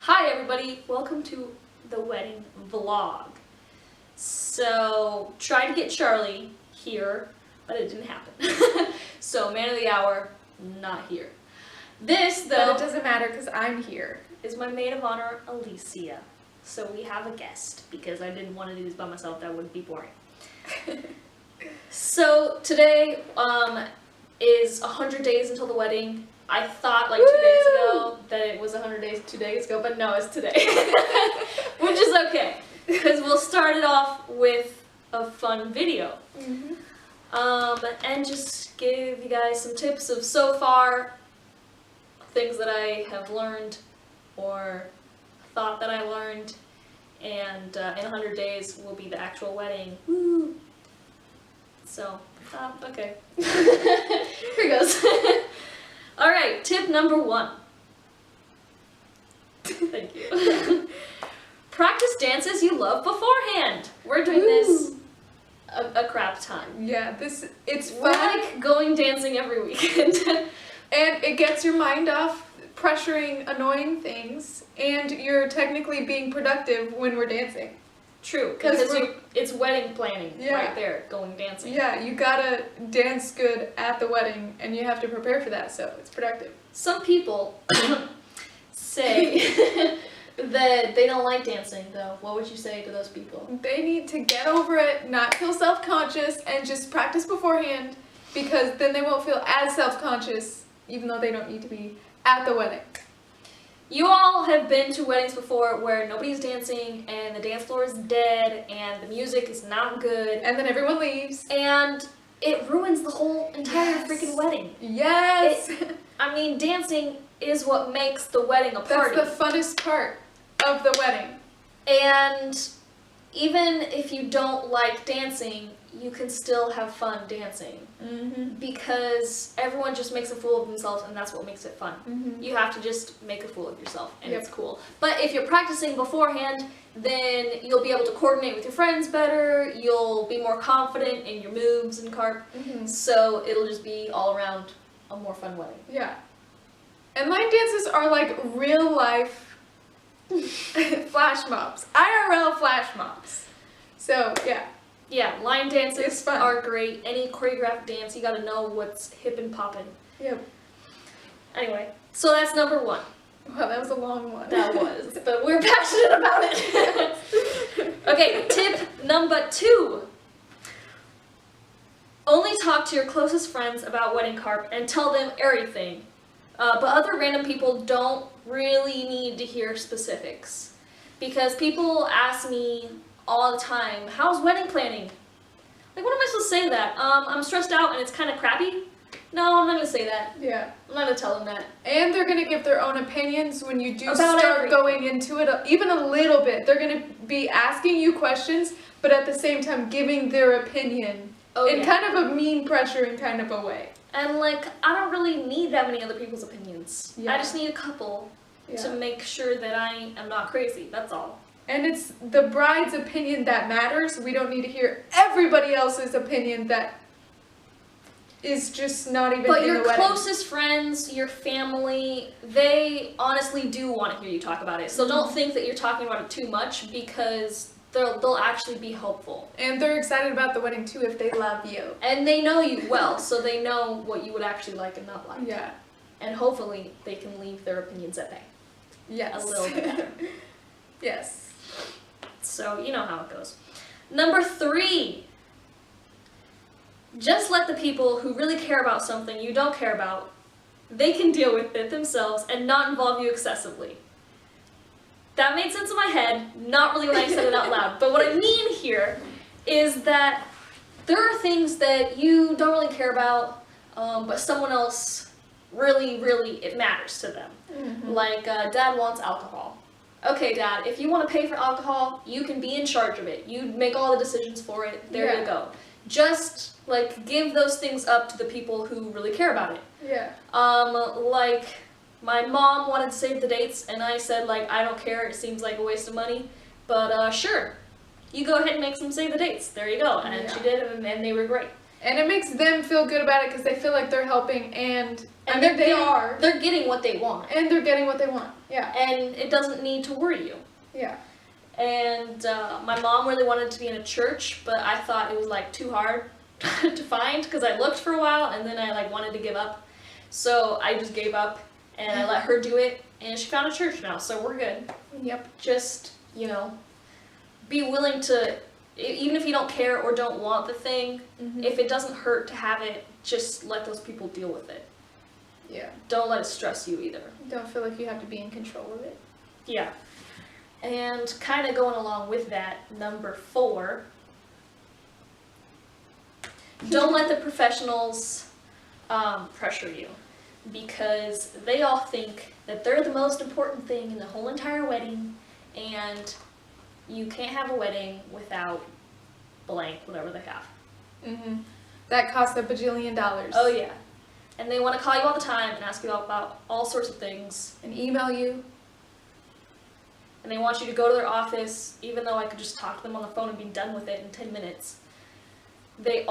Hi everybody, welcome to the wedding vlog. So, tried to get Charlie here, but it didn't happen. So, man of the hour, not here. This, though, but it doesn't matter because I'm here. Is my maid of honor, Alicia. So we have a guest, because I didn't want to do this by myself, that would be boring. So, today is 100 days until the wedding. I thought like 2 days ago that it was 100 days 2 days ago, but no, it's today. Which is okay, because we'll start it off with a fun video. And just give you guys some tips of so far, things that I have learned or thought that I learned, and in 100 days will be the actual wedding. Woo! So, okay. Here goes. Alright, tip number 1. Thank you. Practice dances you love beforehand. We're doing this a crap time. Yeah, it's fun. We're like going dancing every weekend. And it gets your mind off pressuring annoying things, and you're technically being productive when we're dancing. True, because it's wedding planning right there, going dancing. Yeah, you gotta dance good at the wedding, and you have to prepare for that, so it's productive. Some people say that they don't like dancing, though. What would you say to those people? They need to get over it, not feel self-conscious, and just practice beforehand, because then they won't feel as self-conscious, even though they don't need to be at the wedding. You all have been to weddings before where nobody's dancing and the dance floor is dead and the music is not good. And then everyone leaves. And it ruins the whole entire freaking wedding. Yes! I mean, dancing is what makes the wedding a party. That's the funnest part of the wedding. And even if you don't like dancing, you can still have fun dancing. Because everyone just makes a fool of themselves, and that's what makes it fun. You have to just make a fool of yourself, and it's cool. But if you're practicing beforehand, then you'll be able to coordinate with your friends better, you'll be more confident in your moves and carp, so it'll just be all around a more fun wedding. Yeah. And line dances are like real life flash mobs. IRL flash mobs. So, yeah. Yeah, line dances are great. Any choreographed dance, you gotta know what's hip and poppin'. Yep. Anyway, so that's number 1. Wow, that was a long one. That was, but we're passionate about it. Okay, tip number 2. Only talk to your closest friends about wedding carp and tell them everything. But other random people don't really need to hear specifics. Because people ask me all the time, how's wedding planning? Like, what am I supposed to say to that? I'm stressed out and it's kind of crappy? No, I'm not going to say that. Yeah. I'm not going to tell them that. And they're going to give their own opinions when you do start going into it, even a little bit. They're going to be asking you questions, but at the same time giving their opinion in kind of a mean pressuring kind of a way. And, like, I don't really need that many other people's opinions. Yeah. I just need a couple to make sure that I am not crazy. That's all. And it's the bride's opinion that matters. We don't need to hear everybody else's opinion that is just not even in the wedding. But your closest friends, your family, they honestly do want to hear you talk about it. So don't think that you're talking about it too much, because they'll actually be helpful. And they're excited about the wedding too if they love you. And they know you well, so they know what you would actually like and not like. Yeah. And hopefully they can leave their opinions at bay. Yes. A little bit better. Yes. So, you know how it goes. Number 3. Just let the people who really care about something you don't care about, they can deal with it themselves and not involve you excessively. That made sense in my head, not really when I said it out loud. But what I mean here is that there are things that you don't really care about, but someone else really, it matters to them. Like, Dad wants alcohol. Okay, Dad, if you want to pay for alcohol, you can be in charge of it. You make all the decisions for it. There you go. Just, like, give those things up to the people who really care about it. Yeah. Like, my mom wanted to save the dates, and I said, like, I don't care. It seems like a waste of money. But, sure. You go ahead and make them save the dates. There you go. And she did, and they were great. And it makes them feel good about it because they feel like they're helping, and I mean, they are. They're getting what they want. And they're getting what they want, yeah. And it doesn't need to worry you. Yeah. And my mom really wanted to be in a church, but I thought it was like too hard to find because I looked for a while and then I like wanted to give up. So I just gave up and I let her do it, and she found a church now, so we're good. Yep. Just, you know, be willing to, even if you don't care or don't want the thing, if it doesn't hurt to have it, just let those people deal with it. Yeah. Don't let it stress you either. Don't feel like you have to be in control of it. Yeah. And kind of going along with that, number 4, don't let the professionals pressure you, because they all think that they're the most important thing in the whole entire wedding, and you can't have a wedding without blank, whatever they have. That costs $1 bajillion. Oh yeah. And they want to call you all the time and ask you about all sorts of things. And email you. And they want you to go to their office, even though I could just talk to them on the phone and be done with it in 10 minutes. This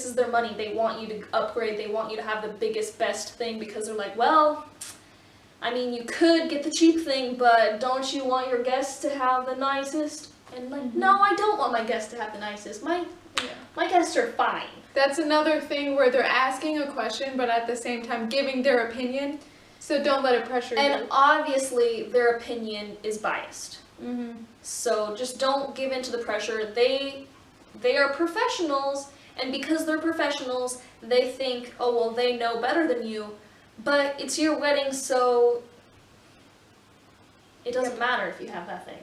is their money. They want you to upgrade. They want you to have the biggest, best thing, because they're like, well, I mean, you could get the cheap thing, but don't you want your guests to have the nicest? And like, no, I don't want my guests to have the nicest. My guests are fine. That's another thing where they're asking a question, but at the same time giving their opinion. So don't let it pressure you. And obviously, their opinion is biased. So just don't give in to the pressure. They are professionals, and because they're professionals, they think, oh, well, they know better than you. But it's your wedding, so it doesn't matter if you have that thing.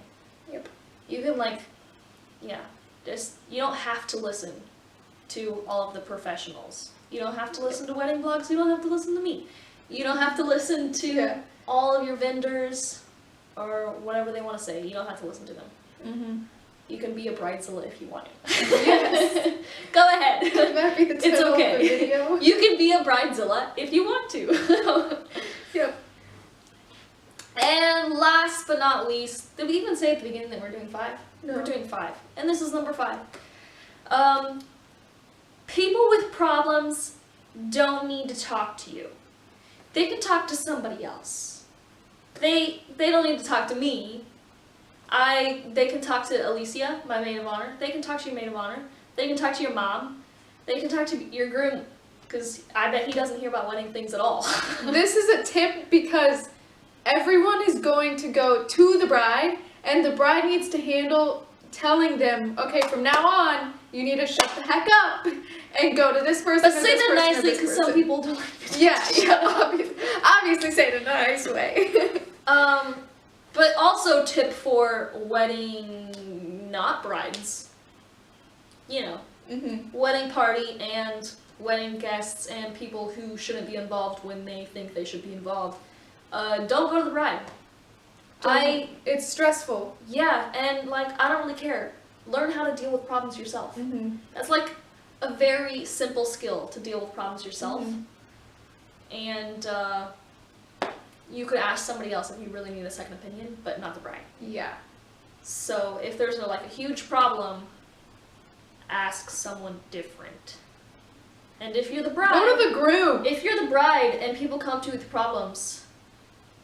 Yep. You can, like, you don't have to listen to all of the professionals. You don't have to listen to wedding blogs. You don't have to listen to me. You don't have to listen to all of your vendors or whatever they want to say. You don't have to listen to them. You can be a bridezilla if you want to. Yes. Go ahead. That'd be the title of the video. You can be a bridezilla if you want to. Yep. And last but not least, did we even say at the beginning that we're doing 5? No. We're doing 5. And this is number 5. People with problems don't need to talk to you. They can talk to somebody else. They don't need to talk to me. They can talk to Alicia, my maid of honor. They can talk to your maid of honor. They can talk to your mom. They can talk to your groom, because I bet he doesn't hear about wedding things at all. This is a tip because everyone is going to go to the bride, and the bride needs to handle telling them, okay, from now on, you need to shut the heck up and go to this person. But say that nicely, because some people don't. Yeah, obviously say it in a nice way. But also tip for wedding not brides. You know, wedding party and wedding guests and people who shouldn't be involved when they think they should be involved. Don't go to the bride. It's stressful. Yeah, and like, I don't really care. Learn how to deal with problems yourself. That's like a very simple skill, to deal with problems yourself. And you could ask somebody else if you really need a second opinion, but not the bride. Yeah. So if there's a huge problem, ask someone different. And if you're the bride, go to the groom. If you're the bride and people come to you with problems,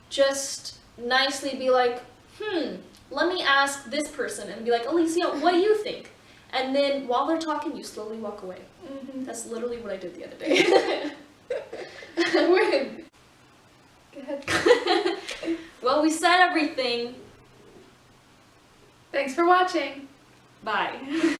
just nicely be like, let me ask this person, and be like, Alicia, what do you think? And then while they're talking, you slowly walk away. That's literally what I did the other day. Win. Go ahead. Well, we said everything. Thanks for watching. Bye.